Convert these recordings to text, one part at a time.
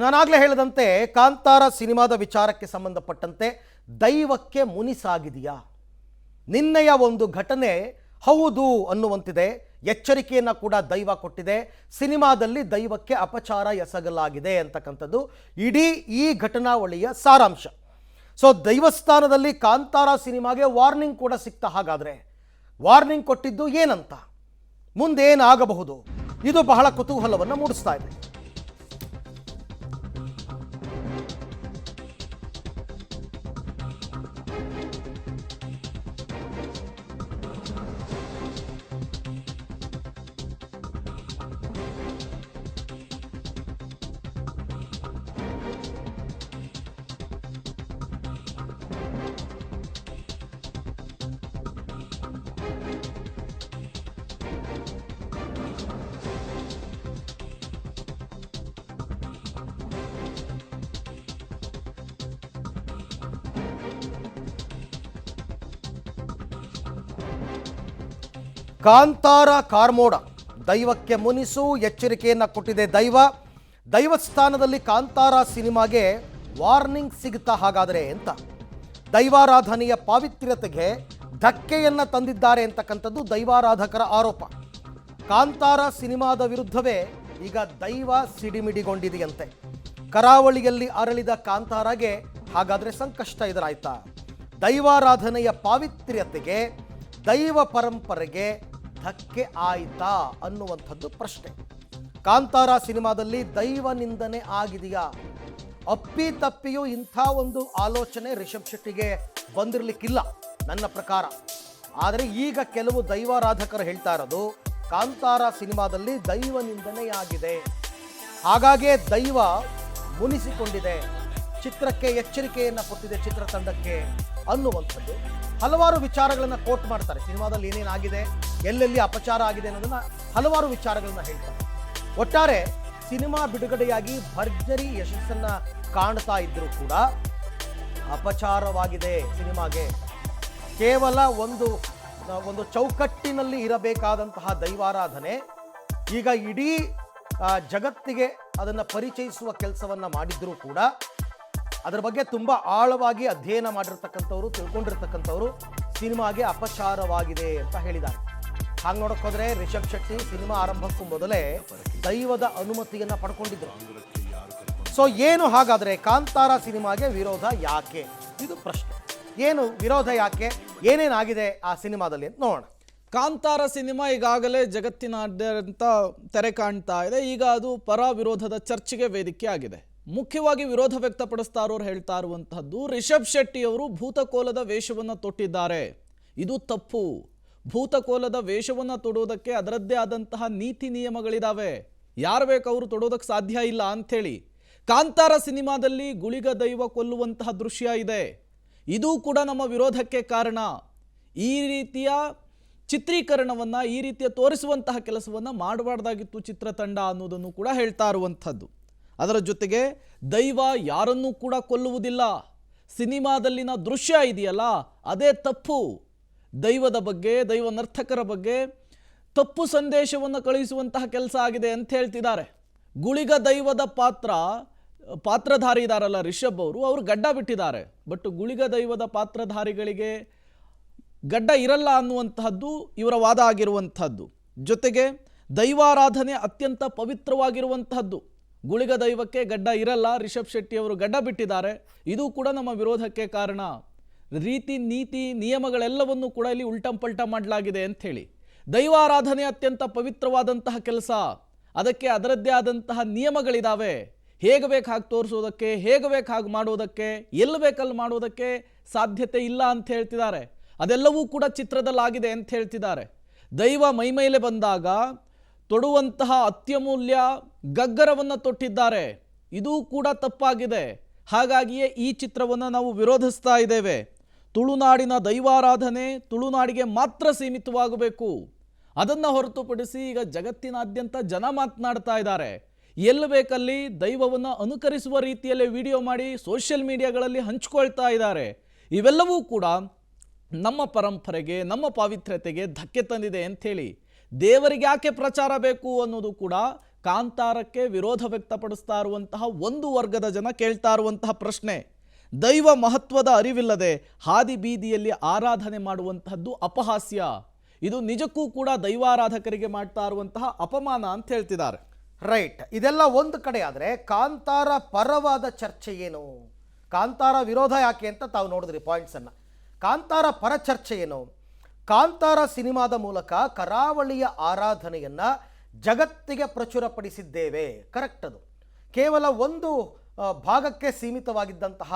ನಾನಾಗಲೇ ಹೇಳಿದಂತೆ ಕಾಂತಾರ ಸಿನಿಮಾದ ವಿಚಾರಕ್ಕೆ ಸಂಬಂಧಪಟ್ಟಂತೆ ದೈವಕ್ಕೆ ಮುನಿಸಾಗಿದೆಯಾ? ನಿನ್ನೆಯ ಒಂದು ಘಟನೆ ಹೌದು ಅನ್ನುವಂತಿದೆ. ಎಚ್ಚರಿಕೆಯನ್ನು ಕೂಡ ದೈವ ಕೊಟ್ಟಿದೆ. ಸಿನಿಮಾದಲ್ಲಿ ದೈವಕ್ಕೆ ಅಪಚಾರ ಎಸಗಲಾಗಿದೆ ಅಂತಕ್ಕಂಥದ್ದು ಇಡೀ ಈ ಘಟನಾವಳಿಯ ಸಾರಾಂಶ. ಸೊ ದೈವಸ್ಥಾನದಲ್ಲಿ ಕಾಂತಾರ ಸಿನಿಮಾಗೆ ವಾರ್ನಿಂಗ್ ಕೂಡ ಸಿಗ್ತಾ. ಹಾಗಾದರೆ ವಾರ್ನಿಂಗ್ ಕೊಟ್ಟಿದ್ದು ಏನಂತ, ಮುಂದೇನಾಗಬಹುದು? ಇದು ಬಹಳ ಕುತೂಹಲವನ್ನು ಮೂಡಿಸ್ತಾ ಇದೆ. ಕಾಂತಾರ ಕಾರ್ಮೋಡ ದೈವಕ್ಕೆ ಮುನಿಸು ಎಚ್ಚರಿಕೆಯನ್ನು ಕೊಟ್ಟಿದೆ ದೈವ. ದೈವಸ್ಥಾನದಲ್ಲಿ ಕಾಂತಾರ ಸಿನಿಮಾಗೆ ವಾರ್ನಿಂಗ್ ಸಿಗುತ್ತಾ ಹಾಗಾದರೆ ಅಂತ. ದೈವಾರಾಧನೆಯ ಪಾವಿತ್ರ್ಯತೆಗೆ ಧಕ್ಕೆಯನ್ನು ತಂದಿದ್ದಾರೆ ಅಂತಕ್ಕಂಥದ್ದು ದೈವಾರಾಧಕರ ಆರೋಪ. ಕಾಂತಾರ ಸಿನಿಮಾದ ವಿರುದ್ಧವೇ ಈಗ ದೈವ ಸಿಡಿಮಿಡಿಗೊಂಡಿದೆಯಂತೆ. ಕರಾವಳಿಯಲ್ಲಿ ಅರಳಿದ ಕಾಂತಾರಗೆ ಹಾಗಾದರೆ ಸಂಕಷ್ಟ ಎದುರಾಯ್ತಾ? ದೈವಾರಾಧನೆಯ ಪಾವಿತ್ರ್ಯತೆಗೆ, ದೈವ ಪರಂಪರೆಗೆ ಧಕ್ಕೆ ಆಯ್ತಾ ಅನ್ನುವಂಥದ್ದು ಪ್ರಶ್ನೆ. ಕಾಂತಾರ ಸಿನಿಮಾದಲ್ಲಿ ದೈವ ನಿಂದನೆ ಆಗಿದೆಯಾ? ಅಪ್ಪಿ ತಪ್ಪಿಯೂ ಇಂಥ ಒಂದು ಆಲೋಚನೆ ರಿಷಬ್ ಶೆಟ್ಟಿಗೆ ಬಂದಿರಲಿಕ್ಕಿಲ್ಲ ನನ್ನ ಪ್ರಕಾರ. ಆದರೆ ಈಗ ಕೆಲವು ದೈವಾರಾಧಕರು ಹೇಳ್ತಾ ಇರೋದು ಕಾಂತಾರ ಸಿನಿಮಾದಲ್ಲಿ ದೈವ ನಿಂದನೆಯಾಗಿದೆ, ಹಾಗಾಗೇ ದೈವ ಮುನಿಸಿಕೊಂಡಿದೆ, ಚಿತ್ರಕ್ಕೆ ಎಚ್ಚರಿಕೆಯನ್ನು ಕೊಟ್ಟಿದೆ ಚಿತ್ರತಂಡಕ್ಕೆ ಅನ್ನುವಂಥದ್ದು. ಹಲವಾರು ವಿಚಾರಗಳನ್ನು ಕೋಟ್ ಮಾಡ್ತಾರೆ. ಸಿನಿಮಾದಲ್ಲಿ ಏನೇನಾಗಿದೆ, ಎಲ್ಲೆಲ್ಲಿ ಅಪಚಾರ ಆಗಿದೆ ಅನ್ನೋದನ್ನ ಹಲವಾರು ವಿಚಾರಗಳನ್ನ ಹೇಳ್ತಾರೆ. ಒಟ್ಟಾರೆ ಸಿನಿಮಾ ಬಿಡುಗಡೆಯಾಗಿ ಭರ್ಜರಿ ಯಶಸ್ಸನ್ನ ಕಾಣ್ತಾ ಇದ್ರೂ ಕೂಡ ಅಪಚಾರವಾಗಿದೆ ಸಿನಿಮಾಗೆ. ಕೇವಲ ಒಂದು ಚೌಕಟ್ಟಿನಲ್ಲಿ ಇರಬೇಕಾದಂತಹ ದೈವಾರಾಧನೆ ಈಗ ಇಡೀ ಜಗತ್ತಿಗೆ ಅದನ್ನು ಪರಿಚಯಿಸುವ ಕೆಲಸವನ್ನ ಮಾಡಿದ್ರೂ ಕೂಡ ಅದರ ಬಗ್ಗೆ ತುಂಬ ಆಳವಾಗಿ ಅಧ್ಯಯನ ಮಾಡಿರ್ತಕ್ಕಂಥವ್ರು, ತಿಳ್ಕೊಂಡಿರ್ತಕ್ಕಂಥವ್ರು ಸಿನಿಮಾಗೆ ಅಪಚಾರವಾಗಿದೆ ಅಂತ ಹೇಳಿದ್ದಾರೆ. ಹಾಗೆ ನೋಡಕ್ಕೆ ಹೋದರೆ ರಿಷಬ್ ಶೆಟ್ಟಿ ಸಿನಿಮಾ ಆರಂಭಕ್ಕೂ ಮೊದಲೇ ದೈವದ ಅನುಮತಿಯನ್ನು ಪಡ್ಕೊಂಡಿದ್ರು. ಸೊ ಏನು ಹಾಗಾದರೆ ಕಾಂತಾರ ಸಿನಿಮಾಗೆ ವಿರೋಧ ಯಾಕೆ? ಇದು ಪ್ರಶ್ನೆ. ಏನು ವಿರೋಧ ಯಾಕೆ, ಏನೇನಾಗಿದೆ ಆ ಸಿನಿಮಾದಲ್ಲಿ ಅಂತ ನೋಡೋಣ. ಕಾಂತಾರ ಸಿನಿಮಾ ಈಗಾಗಲೇ ಜಗತ್ತಿನಾದ್ಯಂತ ತೆರೆ ಕಾಣ್ತಾ ಇದೆ. ಈಗ ಅದು ಪರ ವಿರೋಧದ ಚರ್ಚೆಗೆ ವೇದಿಕೆ ಆಗಿದೆ. ಮುಖ್ಯವಾಗಿ ವಿರೋಧ ವ್ಯಕ್ತಪಡಿಸ್ತಾ ಇರೋರು ಹೇಳ್ತಾ ಇರುವಂತಹದ್ದು, ರಿಷಬ್ ಶೆಟ್ಟಿಯವರು ಭೂತಕೋಲದ ವೇಷವನ್ನು ತೊಟ್ಟಿದ್ದಾರೆ, ಇದು ತಪ್ಪು. ಭೂತಕೋಲದ ವೇಷವನ್ನು ತೊಡೋದಕ್ಕೆ ಅದರದ್ದೇ ಆದಂತಹ ನೀತಿ ನಿಯಮಗಳಿದಾವೆ, ಯಾರು ಬೇಕು ಅವರು ತೊಡೋದಕ್ಕೆ ಸಾಧ್ಯ ಇಲ್ಲ ಅಂಥೇಳಿ. ಕಾಂತಾರ ಸಿನಿಮಾದಲ್ಲಿ ಗುಳಿಗ ದೈವ ಕೊಲ್ಲುವಂತಹ ದೃಶ್ಯ ಇದೆ, ಇದು ಕೂಡ ನಮ್ಮ ವಿರೋಧಕ್ಕೆ ಕಾರಣ. ಈ ರೀತಿಯ ಚಿತ್ರೀಕರಣವನ್ನು, ಈ ರೀತಿಯ ತೋರಿಸುವಂತಹ ಕೆಲಸವನ್ನು ಮಾಡಬಾರ್ದಾಗಿತ್ತು ಚಿತ್ರತಂಡ ಅನ್ನೋದನ್ನು ಕೂಡ ಹೇಳ್ತಾ ಇರುವಂಥದ್ದು. ಅದರ ಜೊತೆಗೆ ದೈವ ಯಾರನ್ನೂ ಕೂಡ ಕೊಲ್ಲುವುದಿಲ್ಲ, ಸಿನಿಮಾದಲ್ಲಿನ ದೃಶ್ಯ ಇದೆಯಲ್ಲ ಅದೇ ತಪ್ಪು. ದೈವದ ಬಗ್ಗೆ, ದೈವ ನರ್ತಕರ ಬಗ್ಗೆ ತಪ್ಪು ಸಂದೇಶವನ್ನು ಕಳುಹಿಸುವಂತಹ ಕೆಲಸ ಆಗಿದೆ ಅಂತ ಹೇಳ್ತಿದ್ದಾರೆ. ಗುಳಿಗ ದೈವದ ಪಾತ್ರಧಾರಿ ಇದಾರಲ್ಲ ರಿಷಬ್ ಅವರು ಗಡ್ಡ ಬಿಟ್ಟಿದ್ದಾರೆ. ಬಟ್ ಗುಳಿಗ ದೈವದ ಪಾತ್ರಧಾರಿಗಳಿಗೆ ಗಡ್ಡ ಇರಲ್ಲ ಅನ್ನುವಂತಹದ್ದು ಇವರ ವಾದ ಆಗಿರುವಂಥದ್ದು. ಜೊತೆಗೆ ದೈವಾರಾಧನೆ ಅತ್ಯಂತ ಪವಿತ್ರವಾಗಿರುವಂತಹದ್ದು. ಗುಳಿಗ ದೈವಕ್ಕೆ ಗಡ್ಡ ಇರಲ್ಲ, ರಿಷಬ್ ಶೆಟ್ಟಿ ಅವರು ಗಡ್ಡ ಬಿಟ್ಟಿದ್ದಾರೆ, ಇದು ಕೂಡ ನಮ್ಮ ವಿರೋಧಕ್ಕೆ ಕಾರಣ. ರೀತಿ ನೀತಿ ನಿಯಮಗಳೆಲ್ಲವನ್ನೂ ಕೂಡ ಇಲ್ಲಿ ಉಲ್ಟಂಪಲ್ಟ ಮಾಡಲಾಗಿದೆ ಅಂಥೇಳಿ. ದೈವಾರಾಧನೆ ಅತ್ಯಂತ ಪವಿತ್ರವಾದಂತಹ ಕೆಲಸ, ಅದಕ್ಕೆ ಅದರದ್ದೇ ಆದಂತಹ ನಿಯಮಗಳಿದ್ದಾವೆ. ಹೇಗೆ ಬೇಕು ಹಾಗೆ ತೋರಿಸೋದಕ್ಕೆ, ಹೇಗೆ ಬೇಕು ಹಾಗೆ ಮಾಡೋದಕ್ಕೆ, ಎಲ್ಲಿ ಬೇಕಲ್ಲಿ ಮಾಡೋದಕ್ಕೆ ಸಾಧ್ಯತೆ ಇಲ್ಲ ಅಂತ ಹೇಳ್ತಿದ್ದಾರೆ. ಅದೆಲ್ಲವೂ ಕೂಡ ಚಿತ್ರದಲ್ಲಾಗಿದೆ ಅಂತ ಹೇಳ್ತಿದ್ದಾರೆ. ದೈವ ಮೈಮೇಲೆ ಬಂದಾಗ ತೊಡುವಂತಹ ಅತ್ಯಮೂಲ್ಯ ಗಗ್ಗರವನ್ನು ತೊಟ್ಟಿದ್ದಾರೆ, ಇದೂ ಕೂಡ ತಪ್ಪಾಗಿದೆ. ಹಾಗಾಗಿಯೇ ಈ ಚಿತ್ರವನ್ನು ನಾವು ವಿರೋಧಿಸ್ತಾ ಇದ್ದೇವೆ. ತುಳುನಾಡಿನ ದೈವಾರಾಧನೆ ತುಳುನಾಡಿಗೆ ಮಾತ್ರ ಸೀಮಿತವಾಗಬೇಕು, ಅದನ್ನು ಹೊರತುಪಡಿಸಿ ಈಗ ಜಗತ್ತಿನಾದ್ಯಂತ ಜನ ಮಾತನಾಡ್ತಾ ಇದ್ದಾರೆ. ಎಲ್ಲಿ ಬೇಕಲ್ಲಿ ದೈವವನ್ನು ಅನುಕರಿಸುವ ರೀತಿಯಲ್ಲಿ ವಿಡಿಯೋ ಮಾಡಿ ಸೋಷಿಯಲ್ ಮೀಡಿಯಾಗಳಲ್ಲಿ ಹಂಚಿಕೊಳ್ತಾ ಇದ್ದಾರೆ. ಇವೆಲ್ಲವೂ ಕೂಡ ನಮ್ಮ ಪರಂಪರೆಗೆ, ನಮ್ಮ ಪಾವಿತ್ರ್ಯತೆಗೆ ಧಕ್ಕೆ ತಂದಿದೆ ಅಂಥೇಳಿ ದೇವರಿಗೆ ಯಾಕೆ ಪ್ರಚಾರ ಬೇಕು ಅನ್ನೋದು ಕೂಡ ಕಾಂತಾರಕ್ಕೆ ವಿರೋಧ ವ್ಯಕ್ತಪಡಿಸ್ತಾ ಇರುವಂತಹ ಒಂದು ವರ್ಗದ ಜನ ಕೇಳ್ತಾ ಇರುವಂತಹ ಪ್ರಶ್ನೆ, ದೈವ ಮಹತ್ವದ ಅರಿವಿಲ್ಲದೆ ಹಾದಿ ಬೀದಿಯಲ್ಲಿ ಆರಾಧನೆ ಮಾಡುವಂತಹದ್ದು ಅಪಹಾಸ್ಯ, ಇದು ನಿಜಕ್ಕೂ ಕೂಡ ದೈವಾರಾಧಕರಿಗೆ ಮಾಡ್ತಾ ಇರುವಂತಹ ಅಪಮಾನ ಅಂತ ಹೇಳ್ತಿದ್ದಾರೆ. ರೈಟ್. ಇದೆಲ್ಲ ಒಂದು ಕಡೆ ಆದರೆ ಕಾಂತಾರ ಪರವಾದ ಚರ್ಚೆ ಏನು, ಕಾಂತಾರ ವಿರೋಧ ಯಾಕೆ ಅಂತ ತಾವು ನೋಡಿದ್ರಿ ಪಾಯಿಂಟ್ಸನ್ನು. ಕಾಂತಾರ ಪರ ಚರ್ಚೆ ಏನು? ಕಾಂತಾರ ಸಿನಿಮಾದ ಮೂಲಕ ಕರಾವಳಿಯ ಆರಾಧನೆಯನ್ನು ಜಗತ್ತಿಗೆ ಪ್ರಚುರಪಡಿಸಿದ್ದೇವೆ, ಕರೆಕ್ಟ್. ಅದು ಕೇವಲ ಒಂದು ಭಾಗಕ್ಕೆ ಸೀಮಿತವಾಗಿದ್ದಂತಹ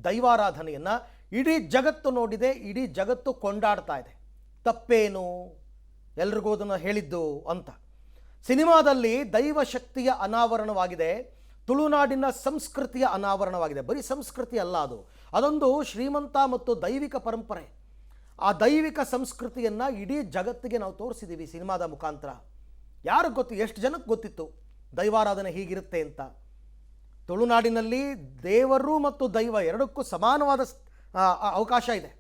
ದೈವಾರಾಧನೆಯನ್ನು ಇಡೀ ಜಗತ್ತು ನೋಡಿದೆ, ಇಡೀ ಜಗತ್ತು ಕೊಂಡಾಡ್ತಾ ಇದೆ. ತಪ್ಪೇನು? ಎಲ್ರಿಗೂ ಅದನ್ನು ಹೇಳಿದ್ದು ಅಂತ. ಸಿನಿಮಾದಲ್ಲಿ ದೈವ ಶಕ್ತಿಯ ಅನಾವರಣವಾಗಿದೆ, ತುಳುನಾಡಿನ ಸಂಸ್ಕೃತಿಯ ಅನಾವರಣವಾಗಿದೆ. ಬರೀ ಸಂಸ್ಕೃತಿ ಅಲ್ಲ, ಅದೊಂದು ಶ್ರೀಮಂತ ಮತ್ತು ದೈವಿಕ ಪರಂಪರೆ. ಆ ದೈವಿಕ ಸಂಸ್ಕೃತಿಯನ್ನು ಇಡೀ ಜಗತ್ತಿಗೆ ನಾವು ತೋರಿಸಿದ್ದೀವಿ ಸಿನಿಮಾದ ಮುಖಾಂತರ. ಯಾರಿಗೆ ಗೊತ್ತು, ಎಷ್ಟು ಜನಕ್ಕೆ ಗೊತ್ತಿತ್ತು ದೈವಾರಾಧನೆ ಹೀಗಿರುತ್ತೆ ಅಂತ? ತುಳುನಾಡಿನಲ್ಲಿ ದೇವರು ಮತ್ತು ದೈವ ಎರಡಕ್ಕೂ ಸಮಾನವಾದ ಅವಕಾಶ ಇದೆ.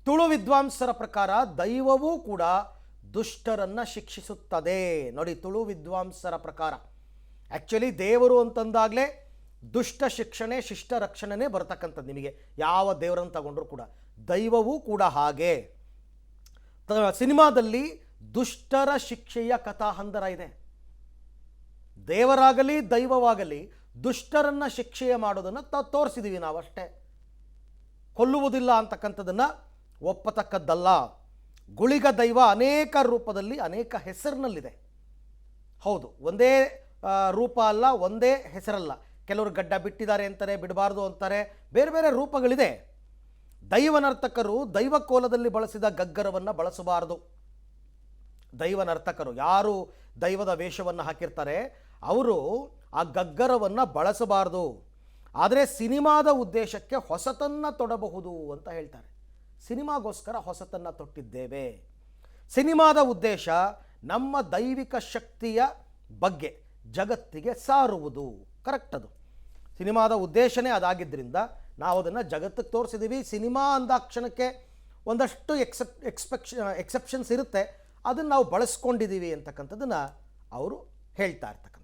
ತುಳು ವಿದ್ವಾಂಸರ ಪ್ರಕಾರ ದೈವವೂ ಕೂಡ ದುಷ್ಟರನ್ನು ಶಿಕ್ಷಿಸುತ್ತದೆ. ನೋಡಿ, ತುಳು ವಿದ್ವಾಂಸರ ಪ್ರಕಾರ ಆ್ಯಕ್ಚುಲಿ ದೇವರು ಅಂತಂದಾಗಲೇ ದುಷ್ಟ ಶಿಕ್ಷಣೆ ಶಿಷ್ಟ ರಕ್ಷಣೆನೇ ಬರ್ತಕ್ಕಂಥದ್ದು. ನಿಮಗೆ ಯಾವ ದೇವರನ್ನು ತಗೊಂಡ್ರೂ ಕೂಡ ದೈವವೂ ಕೂಡ ಹಾಗೆ. ಸಿನಿಮಾದಲ್ಲಿ ದುಷ್ಟರ ಶಿಕ್ಷೆಯ ಕಥಾಹಂದರ ಇದೆ. ದೇವರಾಗಲಿ ದೈವವಾಗಲಿ ದುಷ್ಟರನ್ನು ಶಿಕ್ಷೆಯ ಮಾಡೋದನ್ನು ತೋರಿಸಿದ್ದೀವಿ ನಾವು ಅಷ್ಟೇ. ಕೊಲ್ಲುವುದಿಲ್ಲ ಅಂತಕ್ಕಂಥದ್ದನ್ನು ಒಪ್ಪತಕ್ಕದ್ದಲ್ಲ. ಗುಳಿಗ ದೈವ ಅನೇಕ ರೂಪದಲ್ಲಿ ಅನೇಕ ಹೆಸರಿನಲ್ಲಿದೆ. ಹೌದು, ಒಂದೇ ರೂಪ ಅಲ್ಲ, ಒಂದೇ ಹೆಸರಲ್ಲ. ಕೆಲವರು ಗಡ್ಡ ಬಿಟ್ಟಿದ್ದಾರೆ ಅಂತಾರೆ, ಬಿಡಬಾರ್ದು ಅಂತಾರೆ, ಬೇರೆ ಬೇರೆ ರೂಪಗಳಿದೆ. ದೈವನರ್ತಕರು ದೈವ ಕೋಲದಲ್ಲಿ ಬಳಸಿದ ಗಗ್ಗರವನ್ನು ಬಳಸಬಾರದು. ದೈವನರ್ತಕರು ಯಾರು ದೈವದ ವೇಷವನ್ನು ಹಾಕಿರ್ತಾರೆ ಅವರು ಆ ಗಗ್ಗರವನ್ನು ಬಳಸಬಾರದು. ಆದರೆ ಸಿನಿಮಾದ ಉದ್ದೇಶಕ್ಕೆ ಹೊಸತನ್ನು ತೊಡಬಹುದು ಅಂತ ಹೇಳ್ತಾರೆ. ಸಿನಿಮಾಗೋಸ್ಕರ ಹೊಸತನ್ನು ತೊಟ್ಟಿದ್ದೇವೆ. ಸಿನಿಮಾದ ಉದ್ದೇಶ ನಮ್ಮ ದೈವಿಕ ಶಕ್ತಿಯ ಬಗ್ಗೆ ಜಗತ್ತಿಗೆ ಸಾರುವುದು, ಕರೆಕ್ಟ್. ಅದು ಸಿನಿಮಾದ ಉದ್ದೇಶನೇ ಅದಾಗಿದ್ದರಿಂದ ನಾವು ಅದನ್ನು ಜಗತ್ತಿಗೆ ತೋರಿಸಿದ್ದೀವಿ. ಸಿನಿಮಾ ಅಂದಾಕ್ಷಣಕ್ಕೆ ಒಂದಷ್ಟು ಎಕ್ಸೆಪ್ಷನ್ಸ್ ಇರುತ್ತೆ, ಅದನ್ನು ನಾವು ಬಳಸ್ಕೊಂಡಿದ್ದೀವಿ ಅಂತಕ್ಕಂಥದ್ದನ್ನು ಅವರು ಹೇಳ್ತಾ ಇರ್ತಕ್ಕಂಥ